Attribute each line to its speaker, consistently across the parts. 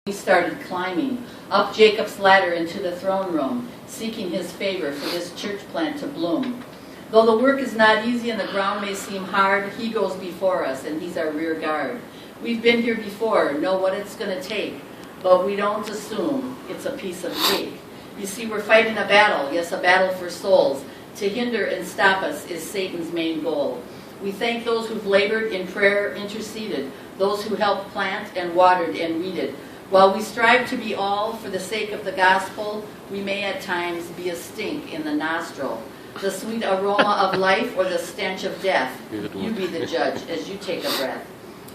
Speaker 1: We started climbing up Jacob's ladder into the throne room, seeking his favor for this church plant to bloom. Though the work is not easy and the ground may seem hard, he goes before us and he's our rear guard. We've been here before, know what it's going to take, but we don't assume it's a piece of cake. You see, we're fighting a battle, yes, a battle for souls. To hinder and stop us is Satan's main goal. We thank those who've labored in prayer, interceded, those who helped plant and watered and weeded. While we strive to be all for the sake of the gospel, we may at times be a stink in the nostril. The sweet aroma of life or the stench of death, you be the judge as you take a breath.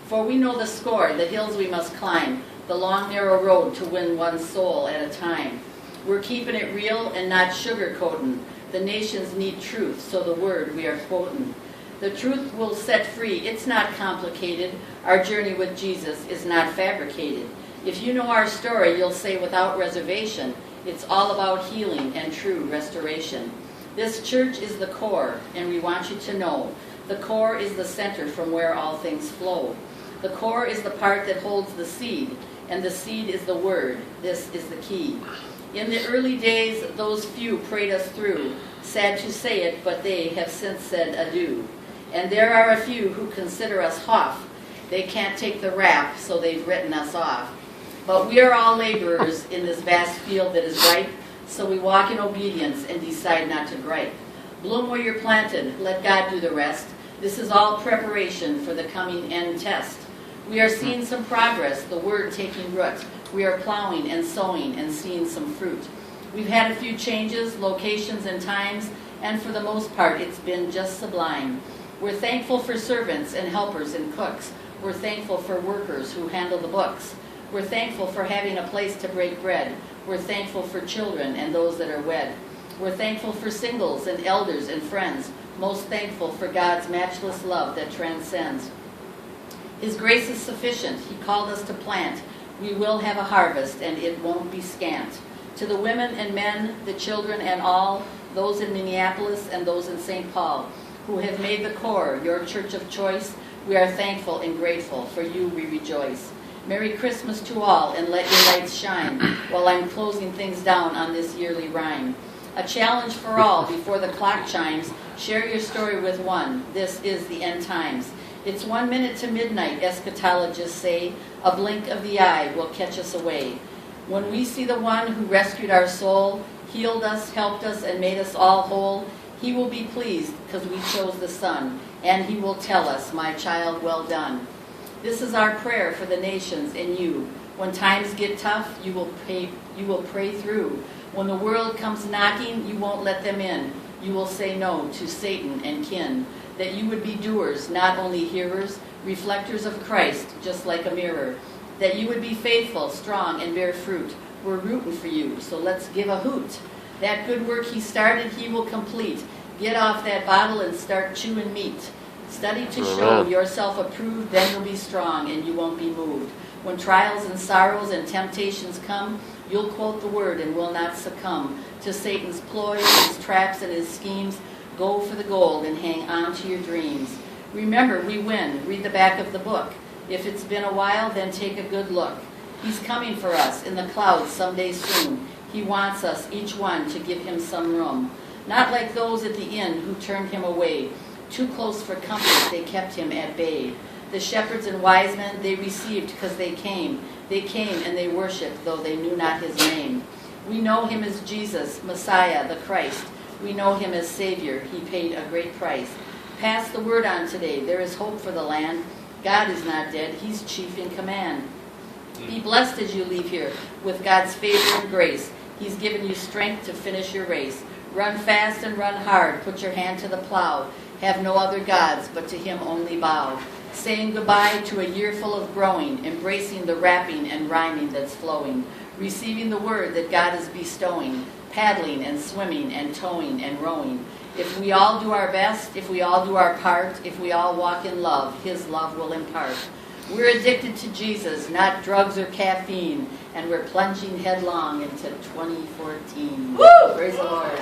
Speaker 1: For we know the score, the hills we must climb, the long narrow road to win one soul at a time. We're keeping it real and not sugarcoating. The nations need truth, so the word we are quoting. The truth will set free, it's not complicated. Our journey with Jesus is not fabricated. If you know our story, you'll say without reservation, it's all about healing and true restoration. This church is the core, and we want you to know, the core is the center from where all things flow. The core is the part that holds the seed, and the seed is the word. This is the key. In the early days, those few prayed us through. Sad to say it, but they have since said adieu. And there are a few who consider us hoff. They can't take the rap, so they've written us off. But we are all laborers in this vast field that is ripe, so we walk in obedience and decide not to gripe. Bloom where you're planted, let God do the rest. This is all preparation for the coming end test. We are seeing some progress, the word taking root. We are plowing and sowing and seeing some fruit. We've had a few changes, locations and times, and for the most part it's been just sublime. We're thankful for servants and helpers and cooks. We're thankful for workers who handle the books. We're thankful for having a place to break bread. We're thankful for children and those that are wed. We're thankful for singles and elders and friends. Most thankful for God's matchless love that transcends. His grace is sufficient. He called us to plant. We will have a harvest and it won't be scant. To the women and men, the children and all, those in Minneapolis and those in St. Paul, who have made the core your church of choice, we are thankful and grateful. For you we rejoice. Merry Christmas to all, and let your lights shine, while I'm closing things down on this yearly rhyme. A challenge for all before the clock chimes, share your story with one. This is the end times. It's 1 minute to midnight, eschatologists say. A blink of the eye will catch us away. When we see the one who rescued our soul, healed us, helped us, and made us all whole, he will be pleased because we chose the Son, and he will tell us, my child, well done. This is our prayer for the nations and you. When times get tough, you will pray through. When the world comes knocking, you won't let them in. You will say no to Satan and kin. That you would be doers, not only hearers, reflectors of Christ, just like a mirror. That you would be faithful, strong, and bear fruit. We're rooting for you, so let's give a hoot. That good work he started, he will complete. Get off that bottle and start chewing meat. Study to show yourself approved, then you'll be strong and you won't be moved. When trials and sorrows and temptations come, you'll quote the word and will not succumb to Satan's ploys, his traps, and his schemes. Go for the gold and hang on to your dreams. Remember, we win. Read the back of the book. If it's been a while, then take a good look. He's coming for us in the clouds someday soon. He wants us, each one, to give him some room. Not like those at the inn who turned him away. Too close for comfort, they kept him at bay. The shepherds and wise men they received because they came. They came and they worshiped, though they knew not his name. We know him as Jesus, Messiah, the Christ. We know him as Savior. He paid a great price. Pass the word on today. There is hope for the land. God is not dead. He's chief in command. Be blessed as you leave here with God's favor and grace. He's given you strength to finish your race. Run fast and run hard. Put your hand to the plow. Have no other gods, but to him only bow. Saying goodbye to a year full of growing, embracing the rapping and rhyming that's flowing, receiving the word that God is bestowing, paddling and swimming and towing and rowing. If we all do our best, if we all do our part, if we all walk in love, his love will impart. We're addicted to Jesus, not drugs or caffeine, and we're plunging headlong into 2014. Woo! Praise the Lord.